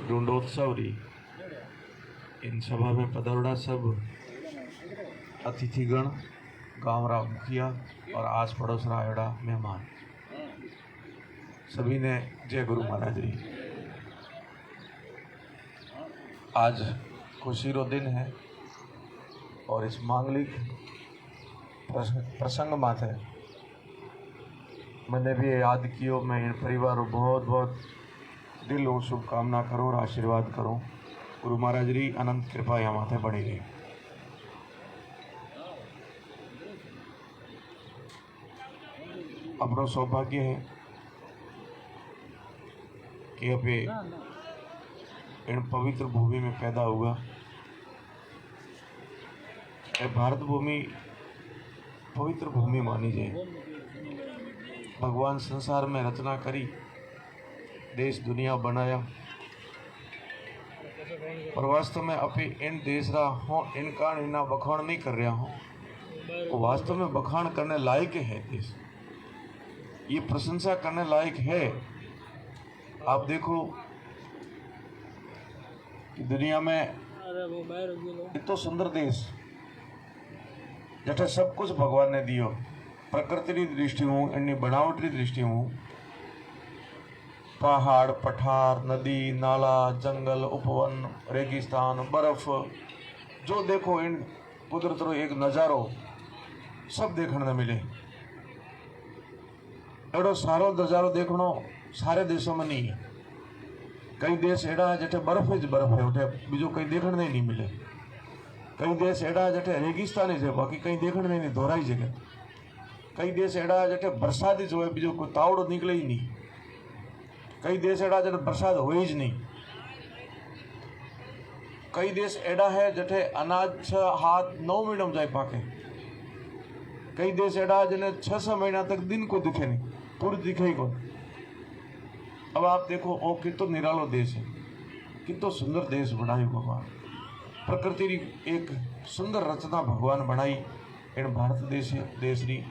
ढूंढोत्सव री इन सभा में पधारोड़ा सब अतिथिगण, गाँव रा मुखिया और आस पड़ोस रा आयोड़ा मेहमान सभी ने जय गुरु महाराज री। आज खुशी रो दिन है और इस मांगलिक प्रसंग माथे मैंने भी याद कियो। मैं इन परिवार को बहुत बहुत दिल और शुभकामना करूँ और आशीर्वाद करूँ। गुरु महाराज री अनंत कृपा यहाँ माथे बनी रही। अपनो सौभाग्य है कि अबे इन पवित्र भूमि में पैदा हुआ। भारत भूमि पवित्र भूमि मानी जाए। भगवान संसार में रचना करी, देश दुनिया बनाया, और वास्तव में अभी इन देश रहा हो इनका इना बखान नहीं कर रहा हूँ। वो वास्तव में बखान करने लायक है। देश ये प्रशंसा करने लायक है। आप देखो कि दुनिया में इतना सुंदर देश जैसे सब कुछ भगवान ने दियो। प्रकृति की दृष्टि हूँ, इन बनावट की दृष्टि हूँ, पहाड़, पठार, नदी, नाला, जंगल, उपवन, रेगिस्तान, बर्फ, जो देखो इन कुदरत रो एक नज़ारो सब देखने न मिले। एडो सारो नज़ारो देखनो सारे देशों में नहीं है। कई देश एड़ा है जटे बर्फ ज बर्फ है, उठे बीजो कहीं देखने नहीं मिले। कई देश एड़ा जटे रेगिस्तान है, बाकी कहीं देखने नहीं दोहराई जगह। कई देश एड़ा जटे बरसात ही जो है, बीजो कोई तावड़ो निकले ही नहीं। कई देश एड़ा जटे बरसात हो ही नहीं। कई देश एड़ा है जटे अनाज 7-9 महीनों में जाए पाके। कई देश एड़ा जिन्हें 6-6 महीना तक दिन को दिखे नहीं, पूरी दिखे ही को। अब आप देखो ओ कितो निरालो देश है, कितो सुंदर देश बनाई भगवान। प्रकृति की एक सुंदर रचना भगवान बनाई इन भारत देश री।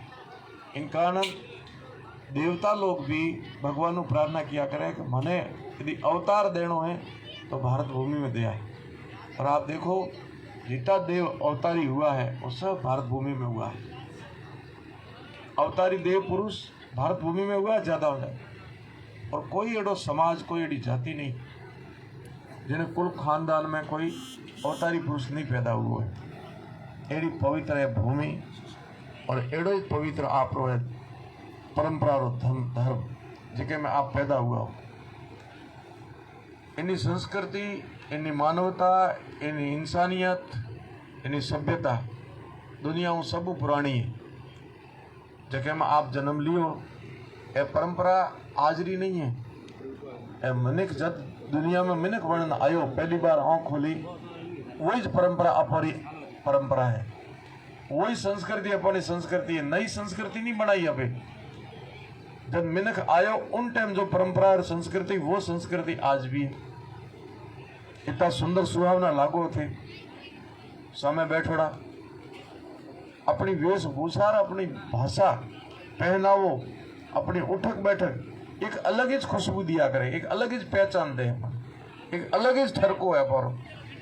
इन कारण देवता लोग भी भगवान को प्रार्थना किया करे कि मने यदि अवतार देनो है तो भारत भूमि में दे आए। और आप देखो जितना देव अवतारी हुआ है वो सब भारत भूमि में हुआ है। अवतारी देव पुरुष भारत भूमि में हुआ ज़्यादा हो जाए। और कोई एडो समाज, कोई एडी जाति नहीं जिन्हें कुल खानदान में कोई अवतारी पुरुष नहीं पैदा हुआ है। एडी पवित्र है भूमि और एडो ही पवित्र आप रो है परंपरा रो धर्म जिके में आप पैदा हुआ हो। इन्हीं संस्कृति, इन्हीं मानवता, इन्हीं इंसानियत, इन्हीं सभ्यता दुनिया में सब पुरानी है। जगह में आप जन्म लियो ये परंपरा आजरी नहीं है। ए मिनक जब दुनिया में मिनक बनन आयो पहली बार आँख खोली, वही परंपरा अपनी परंपरा है, वही संस्कृति अपनी संस्कृति है। नई संस्कृति नहीं बनाई अभी। जब मिनक आयो उन टाइम जो परंपरा और संस्कृति, वो संस्कृति आज भी है। इतना सुंदर सुहावना लागो थे सामने बैठोड़ा। अपनी वेशभूषा, अपनी भाषा, पहनावो, अपनी उठक बैठक एक अलग ही खुशबू दिया करे, एक अलग ही पहचान दे, एक अलग ही ठरको है पर,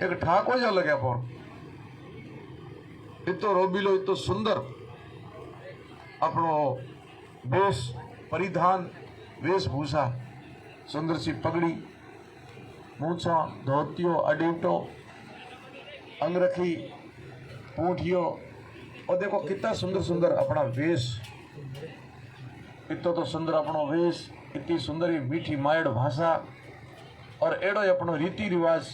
एक ठाको जो अलग है पर। इतो रोबीलो, इतो सुंदर अपनो वेश परिधान, वेशभूषा, सुंदर सी पगड़ी, मूछा, धोतियो, अडेवटो, अंगरखी, पूंठियो, और देखो कितना सुंदर सुंदर अपना वेश। इतो तो सुंदर अपनो वेश, इतनी सुंदर मीठी मायड़ भाषा और एडो अपनो रीति रिवाज।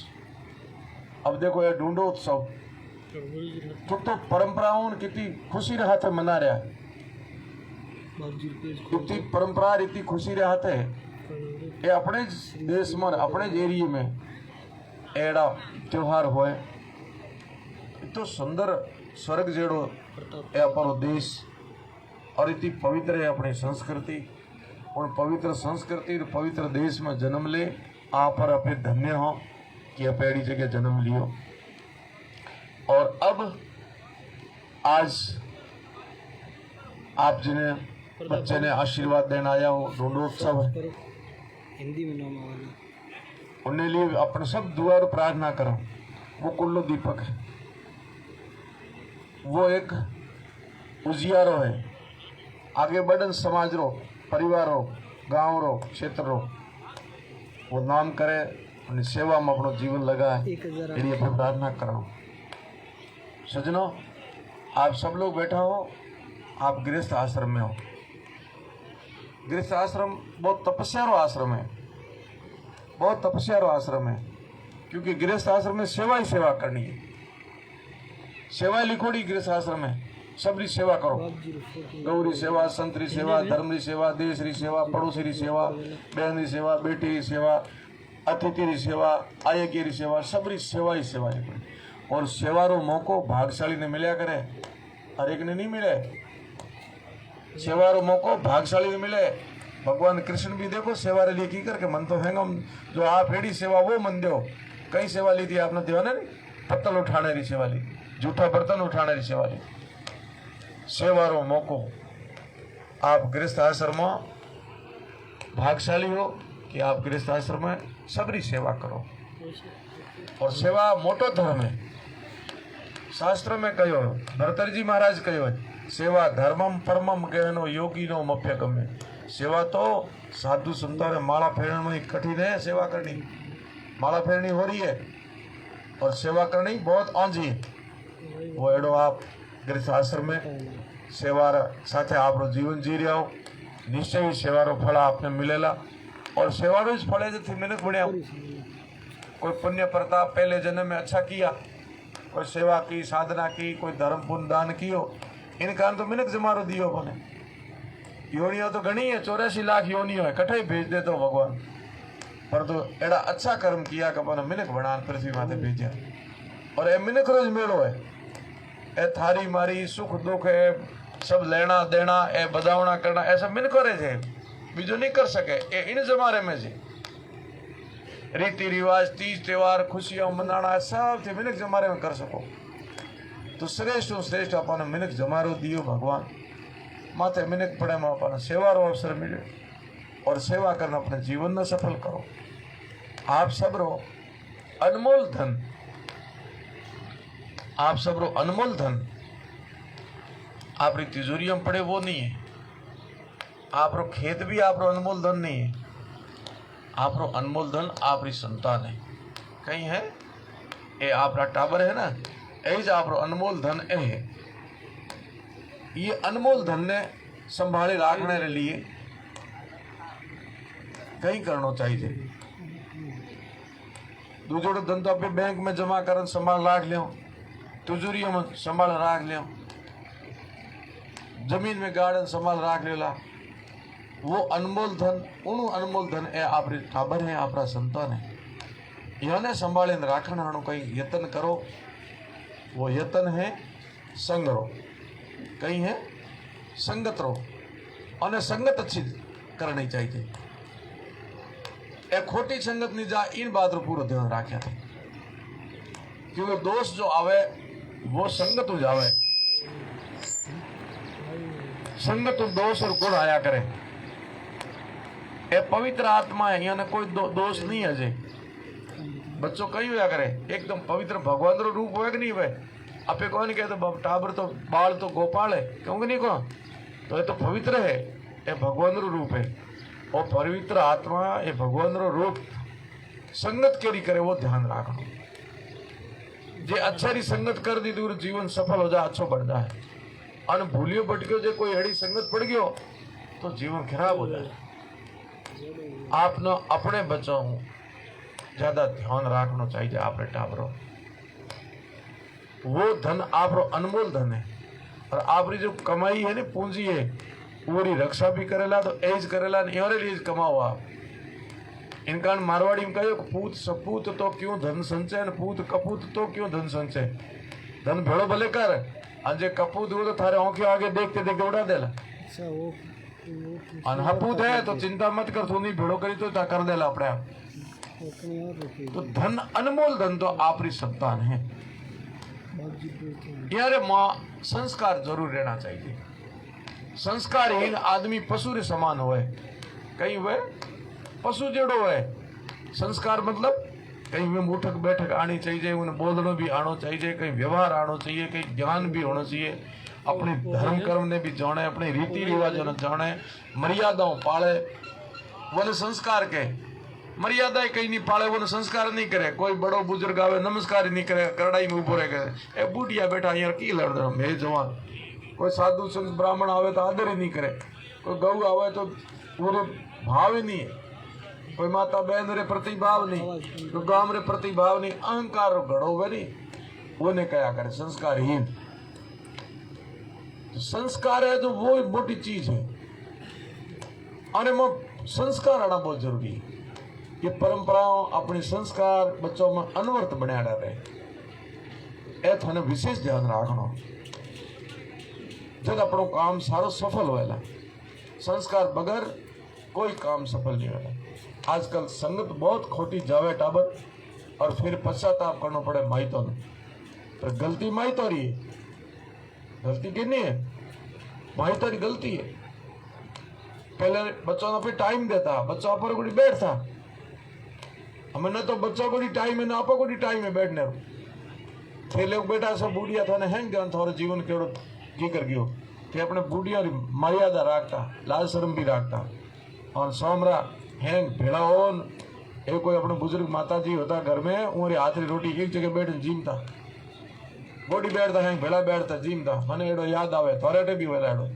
अब देखो ये ढूंढोत्सव तो परंपराओं कितनी खुशी रहा था मना रहा है। इतनी परंपरा इतनी खुशी रहा था ये अपने देश में, अपने एरिया में एड़ा त्योहार होए। इतो सुंदर स्वर्ग जेड़ो है अपनो देश और इतनी पवित्र है अपनी संस्कृति। उन पवित्र संस्कृति और पवित्र देश में जन्म ले आप पर अपने धन्य हो कि आप ऐसी जगह जन्म लियो। और अब आज आप जिन्हें बच्चे ने आशीर्वाद देना आया हो, ढूंढोत्सव है। हिंदी में नाम उन्हें लिए अपने सब दुआ और प्रार्थना करो। वो कुल्लो दीपक है, वो एक उजियारो है। आगे बढ़न समाज रो, परिवार रो, गांव रो, क्षेत्र रो वो नाम करे और सेवा में अपनो जीवन लगाए, यदि अपन प्रार्थना करो। सजनों, आप सब लोग बैठा हो, आप गृहस्थ आश्रम में हो। गृहस्थ आश्रम बहुत तपस्यारो आश्रम है, बहुत तपस्यारो आश्रम है, क्योंकि गृहस्थ आश्रम में सेवा ही सेवा करनी है। सेवा लिखोड़ी गृहस्थ आश्रम में, सबरी सेवा करो। गौरी सेवा, संतरी सेवा, धर्म री सेवा, देश री सेवा, पड़ोसी री सेवा, बहन री सेवा, बेटी री सेवा, अतिथि री सेवा, आयकी री सेवा, सबरी सेवा ही सेवा है। और सेवा रो मौको भागशाली ने मिलया करे, हर एक ने नहीं मिले। सेवा रो मौको भागशाली ने मिले। भगवान कृष्ण भी देखो सेवा रे लिए की करके मन तो हैंगो, जो आप एडी सेवा वो मन दो। कई सेवा ली थी आपने देवा नहीं, पत्तल उठाने री सेवा ली, जूठा बर्तन उठाने री सेवा ली। सेवा रो मौको, आप गृहस्थ आश्रम में भागशाली हो कि आप गृहस्थ आश्रम में सबरी सेवा करो। और सेवा मोटो धर्म है। शास्त्र में कहो, भरतर जी महाराज कहो, सेवा धर्मम परमम गहनो योगी नो मप्य गमे। सेवा तो साधु संतों ने माला फेरने में कठिन है। सेवा करनी, माला फेरनी हो रही है और सेवा करनी बहुत आंजी है। वो एडो आप गृहस्थ आश्रम में सेवा साथे आप जीवन जी रहा हो, निश्चय ही सेवारो फल आपने मिलेला। और सेवारो इस फले जो थी मैंने बढ़िया, कोई पुण्य प्रताप पहले जन्म में अच्छा किया, कोई सेवा की, साधना की, कोई धर्म पुण्य दान कियो, इन कारण तो मिनक जमारो दियो बने। योनियो तो घनी है, 84 लाख योनियो है, कठे भेज दे तो भगवान। पर तो एड़ा अच्छा कर्म किया कि अपन मिनक बनान पृथ्वी माते भेजा। और ए मिनक रोज मेड़ो है, ए थारी मारी सुख दुख है, सब लेना देना, ए बदावना करना, ऐसा मिनको रहे थे, बीजो नहीं कर सके। ए इन जमारे में जी रीति रिवाज, तीज त्योहार, खुशियां मनाना सब थे मिनक जमारे में कर सको। तो श्रेष्ठ श्रेष्ठ अपन मिनक जमारो दियो भगवान। माथे मिनक पड़े में अपन सेवारो अवसर मिले और सेवा करना अपने जीवन में सफल करो। आप सब रो अनमोल धन, आप सब रो अनमोल धन आप री तिजोरी में पड़े वो नहीं है। आप रो खेत भी आप रो अनमोल धन नहीं है। आप रो अनमोल धन आप री संतान है। कहीं है ये आप रा टाबर है ना, ऐज आप रो अनमोल धन ए है। ये अनमोल धन ने संभाले रखने के लिए कहीं करना चाहिए। दूसरो धन तो अपने बैंक में जमा कर संभाल रख लियो, तिजोरी में संभाल रख लियो, जमीन में गार्डन संभाल रख लेला। वो अनमोल धन, उन अनमोल धन ए आप टाबर है, आप संतान है। इन्हें संभाले राखण हाणो कहीं यत्न करो। वो यत्न है संग रो, कहीं है संगत रो, और संगत अच्छी करनी चाहिए। ए खोटी संगत नहीं जा, इन बात रो पूरा ध्यान रखा थे, क्योंकि दोष जो आवे वो संगत हो जावे। संगत दोष और गुण आया करे। ए पवित्र आत्मा है, यहाँ कोई दोष नहीं है। जे बच्चों कहीं हुआ करे एकदम पवित्र भगवान रो रूप होए कि नहीं हुए। आपे कौन कहते टाबर तो बाल तो गोपाल है, क्योंकि नहीं कौन तो ये तो पवित्र है, ये भगवान रो रूप है। और पवित्र आत्मा ये भगवान रो रूप संगत केरी करे वो ध्यान रखो। जे अच्छा री संगत कर दी तो जीवन सफल हो जाए, अच्छो बन जाए। और भूलियो भटकियो जे कोई एड़ी संगत पड़ गयो तो जीवन खराब हो जाए। आपने अपने बच्चों ज्यादा ध्यान रखना चाहिए। आपने टाबरो वो धन आप अनमोल धन है, और आपरी जो कमाई है ना पूंजी है वो रक्षा भी करेला तो एज करेला एवरे लिए कमाओ आप। इन कारण मारवाड़ी में कहो पूत सपूत तो क्यों धन संचय, पूत कपूत तो क्यों धन संचय। धन भेड़ो भले कर, अजे कपूत हो तो थारे आंखें आगे देखते देखते उड़ा देला। हपूत है तो चिंता मत कर, थोड़ी भेड़ो करी तो कर देला अपने आप। तो धन अनमोल धन तो आपरी संतान है। यारे माँ संस्कार जरूर रहना चाहिए। संस्कारहीन आदमी पशु रे समान होए, कहीं वे पशु जेड़ो है संस्कार मतलब कहीं में उठक बैठक आनी चाहिए, उन्हें बोलना भी आना चाहिए, कहीं व्यवहार आना चाहिए, कहीं ज्ञान भी होना चाहिए, अपने धर्म कर्म ने भी जाने, अपने रीति रिवाजों ने जाने, मर्यादाओं पाले, वो संस्कार के। मर्यादाएं कहीं नहीं पाले वो संस्कार नहीं करे। कोई बड़ो बुजुर्ग आवे नमस्कार ही नहीं करे, करड़ाई में उभो रहे, ए बूढ़िया बैठा यार की लड़ रहा मैं जवान। कोई साधु संत ब्राह्मण आवे तो आदर ही नहीं करे, कोई गऊ आवे तो पूरे भाव ही नहीं है, कोई माता बहन रे प्रति भाव नहीं, कोई गांव रे प्रति भाव नहीं, अहंकार घड़ो वे वो ने क्या करे संस्कारहीन। तो संस्कार है जो वो मोटी चीज है, और वो संस्कार आना बहुत जरूरी है। ये परंपराओं अपने संस्कार बच्चों में अनवर्त बना रहे, ए थाने विशेष ध्यान रखना। जब अपनो काम सारो सफल होएला, संस्कार बगैर कोई काम सफल नहीं होगा। आजकल संगत बहुत खोटी जावे टाबर, और फिर पश्चाताप करना पड़े माइतों ने। तो गलती माइतों रही है, गलती कितनी है? माइतों की गलती है। पहले बच्चों ने पे टाइम देता, बच्चों पर कोई बैठता, हमें न तो बच्चों को टाइम है ना आपको टाइम है बैठने थे। लोग बेटा सब बूढ़िया था हैंग गया थोड़ा जीवन केड़ो की कर गयो थे, अपने बूढ़िया मर्यादा रखता, लाज शर्म भी रखता, और सोमरा हैंग भेड़ा हो। एक कोई अपने बुजुर्ग माता जी होता घर में, उमरी हाथ री रोटी एक जगह बैठ जीमता, गोडी बैठता हैंग भेड़ा बैठता जीमता। मैंने एडो याद आवे थोड़े भी वेला एडो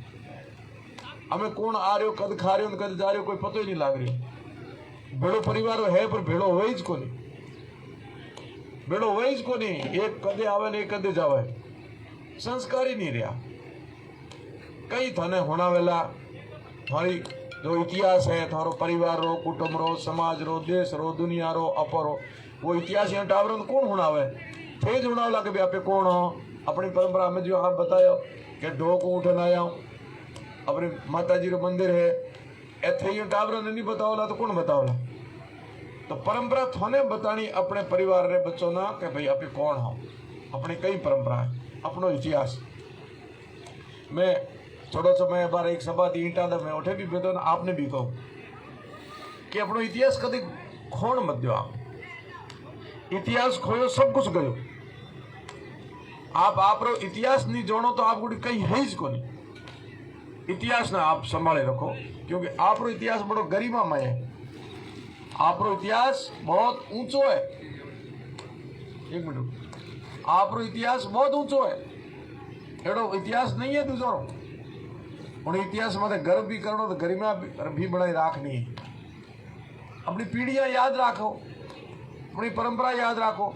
हमें कौन आ रहे हो, कद खा रहे हो, कद जा रहे हो, कोई पतो ही नहीं लाग रही। भेड़ो परिवार है पर भेड़ो हो ही को नहीं, भेड़ो हो ही को नहीं, एक कदे आवे ने एक कदे जावे, संस्कार ही नहीं रहा। कई थाने होना वेला थारी जो इतिहास है, थारो परिवार रो, कुटुंब रो, समाज रो, देश रो, दुनिया रो, अपर रो, वो इतिहास यहाँ टावर कौन होनावे थे जुड़ाव के आप कौन हो। अपनी परंपरा में जो आप बतायो कि ढोक उठन आया अपने माता जी रो मंदिर है, एथे ये टावर ने नहीं बतावला तो कौन बतावला। तो परंपरा थाने बतानी अपने परिवार रे बच्चों ना कि भाई आप कौन हो, अपनी कई परंपरा है, अपनो इतिहास। मैं थोड़ा समय बार एक सभा थी ईटा था, मैं उठे भी बेतो ना आपने भी कहो कि अपनो इतिहास कभी खोण मत दो। आप इतिहास खोयो सब कुछ गयो, आप रो इतिहास नहीं जोड़ो तो आप कहीं है ही को नहीं। इतिहास ना आप संभाले रखो, क्योंकि आप रो इतिहास बड़ो गरिमामय है, आप रो इतिहास बहुत ऊंचो है। एक मिनट, आप रो इतिहास बहुत ऊंचो है, एडो इतिहास नहीं है दूसरो। उन इतिहास में गर्व भी करना तो गरिमा भी बनाई रखनी है। अपनी पीढ़ियां याद रखो, अपनी परंपरा याद रखो।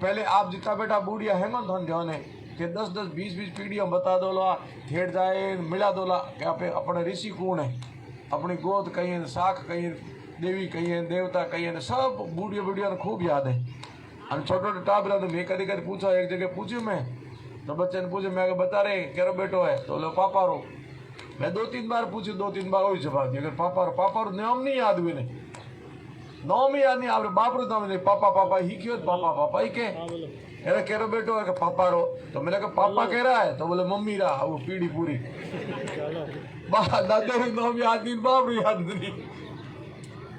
पहले आप जितना बेटा बूढ़िया है ना धन ध्यान है कि 10-10, 20-20 पीढ़ियां बता दो ला, ठेठ जाए मिला दो ला कि आप अपने ऋषि कौन है, अपनी गोद कही है, साख कही है, देवी कही है, देवता कही है, सब बूढ़िया बूढ़िया खूब याद है। और छोटे छोटे टाबरा ने मैं कभी कभी पूछा, एक जगह पूछू मैं तो बच्चे ने पूछे, मैं बता रहे केरो बेटो है, तो लो पापा रो। मैं 2-3 बार पूछू, 2-3 बार वही जवाब दिया, पापा रो नाम नहीं याद हुए, नाम ही याद नहीं, आप बाप रो नाम नहीं, पापा ही क्यों, पापा ही के अरे केरो बेटो है पापा रो। तो मैंने कहा पापा कह रहा है, तो बोले मम्मी रहा, वो पीढ़ी पूरी दादा नाम याद नहीं, बाप रो याद नहीं,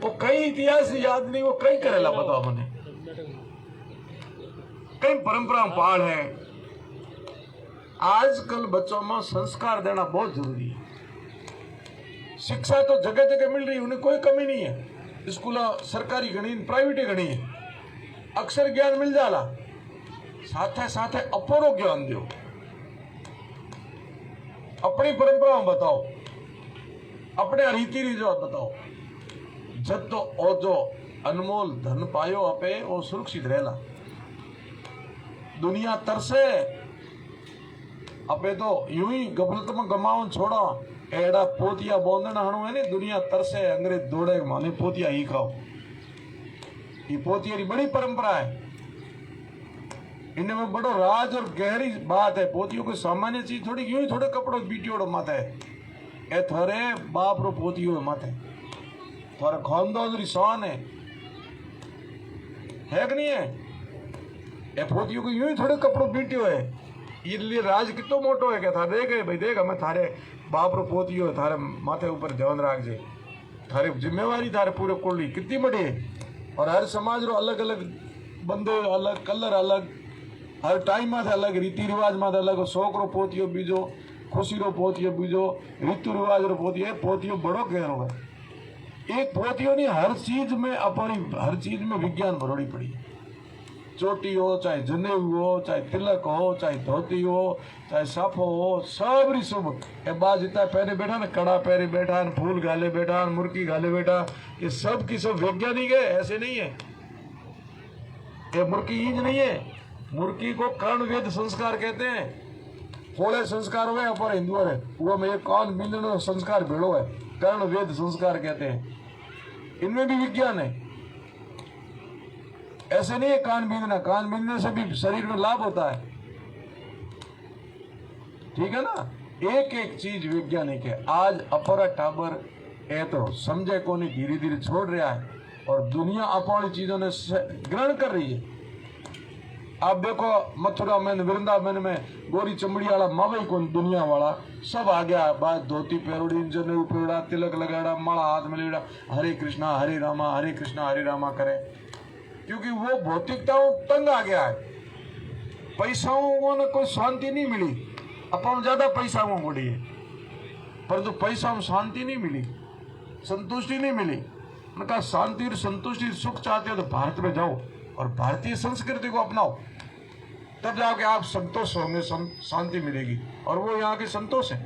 वो कई इतिहास याद नहीं, वो कई करेला बताओ मैंने, कई परंपरा पाल है। आजकल बच्चों में संस्कार देना बहुत जरूरी है। शिक्षा तो जगह जगह मिल रही है, उन्हें कोई कमी नहीं है, स्कूल सरकारी घनी प्राइवेट घनी है, अक्षर ज्ञान मिल जाला, साथे साथे अपरो ज्ञान दो, अपनी परंपराओं बताओ, अपने रीति रिवाज बताओ। जब तो ओ जो अनमोल धन पायो अपे वो सुरक्षित रहला। दुनिया तरसे अपे तो यूं ही गफलत में गमाओ छोड़ा, एड़ा पोतिया बोंदना हणो है ने, दुनिया तरसे अंग्रेज दौड़े माने पोतिया ही खाओ। ये पोतिया की बड़ी परंपरा है, इनमें बड़ो राज और गहरी बात है। पोतियों को सामान्य चीज थोड़ी, यूं ही थोड़े कपड़ों बीटियोड़ो माथे ए थारे बाप रो पोतियो माथे, थारे खानदान री शान है कि नहीं है। ए पोतियों को यूं ही थोड़े कपड़ों बीटियो है, इसलिए राज कितो मोटो है। क्या था देख भाई देख, हमें थारे बाप रो पोतियो है, थारे माथे ऊपर ध्यान रखजे, थारी जिम्मेवारी थारे पूरे कुल कितनी बड़ी है। और हर समाज रो अलग अलग बंदो अलग कलर अलग हर टाइम में अलग रीति रिवाज में अलग शौक रो पोतियो बीजो खुशी रो पोतियो बीजो रीति रिवाज रो पोतियो बड़ो गहरो है। एक पोतियो नहीं हर चीज में अपनी हर चीज में विज्ञान भरोड़ी पड़ी है। चोटी हो चाहे जनेऊ हो चाहे तिलक हो चाहे धोती हो चाहे साफो हो सब री शुभ ए बाज इतना पहने बैठा ना कड़ा पहने बैठा न फूल गाले बैठा न मुर्की गाले बैठा ये सब की सब वैज्ञानिक है ऐसे नहीं है। ये मुर्की ईज नहीं है। मुर्की को कर्ण वेद संस्कार कहते हैं। थोड़े संस्कार हुए पर हिंदुओं ने वो में एक कान बिंदन संस्कार भेड़ो है कर्ण वेद संस्कार कहते हैं। इनमें भी विज्ञान है। ऐसे नहीं है कान बीनने से भी शरीर में लाभ होता है। ठीक है ना। एक एक चीज वैज्ञानिक है। आज अपरा टाबर ए तो समझे को नहीं धीरे धीरे छोड़ रहा है और दुनिया अपनी चीजों ने ग्रहण कर रही है। आप देखो मथुरा में वृंदावन में गोरी चमड़ी वाला मावे को दुनिया वाला सब आ गया। बात धोती पेरोड़ी जनेऊ पेड़ा तिलक लगाड़ा माला हाथ में लेड़ा हरे कृष्णा हरे रामा करे क्योंकि वो भौतिकताओं तंग आ गया है। पैसाओं ने कोई शांति नहीं मिली। अपन ज्यादा पैसा में बढ़ी है परंतु पैसा में शांति नहीं मिली संतुष्टि नहीं मिली। उनका शांति और संतुष्टि सुख चाहते हो तो भारत में जाओ और भारतीय संस्कृति को अपनाओ तब जाके आप संतोष होंगे शांति मिलेगी। और वो यहाँ की संतोष है।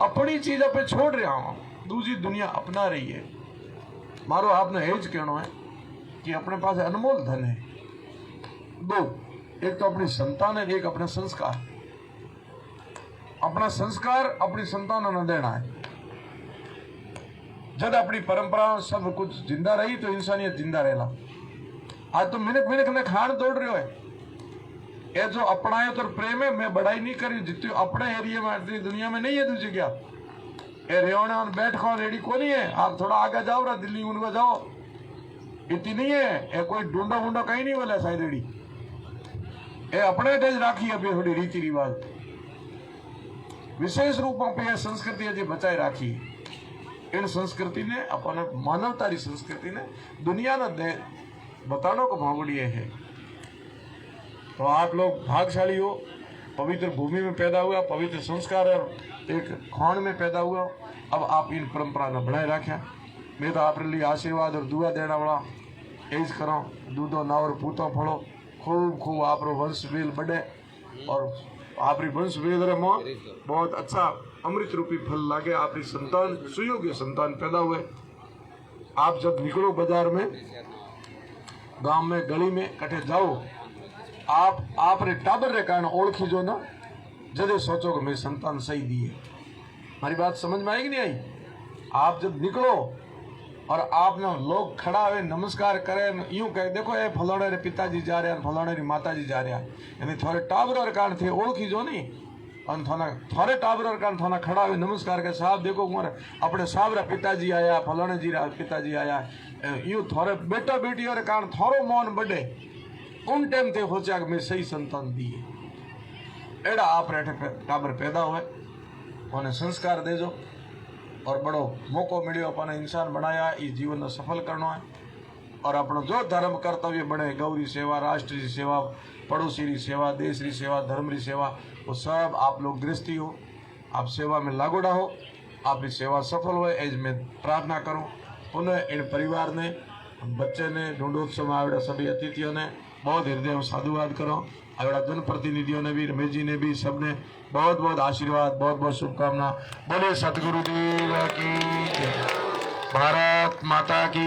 अपनी चीज पे छोड़ रहा हूँ दूसरी दुनिया अपना रही है। मारो आपने एज कहना है कि अपने पास अनमोल धन है दो। एक तो अपनी संतान है एक अपना संस्कार। अपना संस्कार अपनी संतानों ने देना है। जब अपनी परंपरा सब कुछ जिंदा रही तो इंसानियत जिंदा रहेला। आज तो मिनट मिनट ने खान दौड़ रहे हो ये जो अपनाए तो प्रेम है। मैं बढ़ाई नहीं करी जितनी अपने एरिया में दुनिया में नहीं है दूसरी क्या ये रेवने और बैठ खाओ रेडी को नहीं है। आप थोड़ा आगे जाओ रहा दिल्ली उनका जाओ इतनी नहीं है। ये कोई ढूंढा वूंढा कहीं नहीं बोला शायद रेडी ये अपने डेज राखी अभी थोड़ी रीति रिवाज विशेष रूपों पे यह संस्कृति अजय बचाए राखी। इन संस्कृति ने अपन मानवतारी संस्कृति ने दुनिया ने बताने को भावड़ी है। तो आप लोग भाग्यशाली हो। पवित्र भूमि में पैदा हुआ पवित्र संस्कार और एक खान में पैदा हुआ। अब आप इन परंपरा ने बनाए रखा। मैं तो आप लिए आशीर्वाद और दुआ देना वाला एज करो दूधो नावर पूतो फलो खूब खूब आप वंश वेल बढ़े और आपरी वंश वेल रे मोह बहुत अच्छा अमृत रूपी फल लागे। आपकी संतान सुयोग्य संतान पैदा हुए। आप जब निकलो बाजार में गांव में गली में कटे जाओ आप रे टाबर रे कारण ओळखी जो ना जदे सोचो कि मेरी संतान सही दी है। हमारी बात समझ में आएगी नहीं आई। आप जब निकलो और आप ना लोग खड़ा हुए नमस्कार करें यूं कहे देखो ये फलाने रे पिताजी जा रहे हैं फलाने री माताजी जा रहा यानी थोड़े टाबर कारण थे ओळखी जो नहीं और थोड़े टाबर कारण थाना खड़ा हुए नमस्कार के साहब देखो उमर अपने साहब रा पिताजी आया फलाने जी रा पिताजी आया यूं थोड़े बेटा बेटी और कारण थोड़ो मौन बढ़े उन टाइम थे सोचा कि मैं सही संतान दी है। एड़ा आप टाबर पैदा हुए उन्हें संस्कार देजो और बड़ो मौको मिलो अपने इंसान बनाया इस जीवन में सफल करना है और अपना जो धर्म कर्तव्य बने गौरी सेवा राष्ट्र की सेवा पड़ोसी की सेवा देश की सेवा धर्म की सेवा वो सब आप लोग गृहस्थी हो आप सेवा में लागोड़ा हो आपकी सेवा सफल हो एज में प्रार्थना करूँ। पुनः इन परिवार ने बच्चे ने ढूंढोत्सव में आवेड़ा सभी अतिथियों ने बहुत हृदय में साधुवाद करो। आवेड़ा जनप्रतिनिधियों ने भी रमेश जी ने भी सबने बहुत बहुत आशीर्वाद बहुत बहुत शुभकामना। बोले सतगुरुदेव की जय। भारत माता की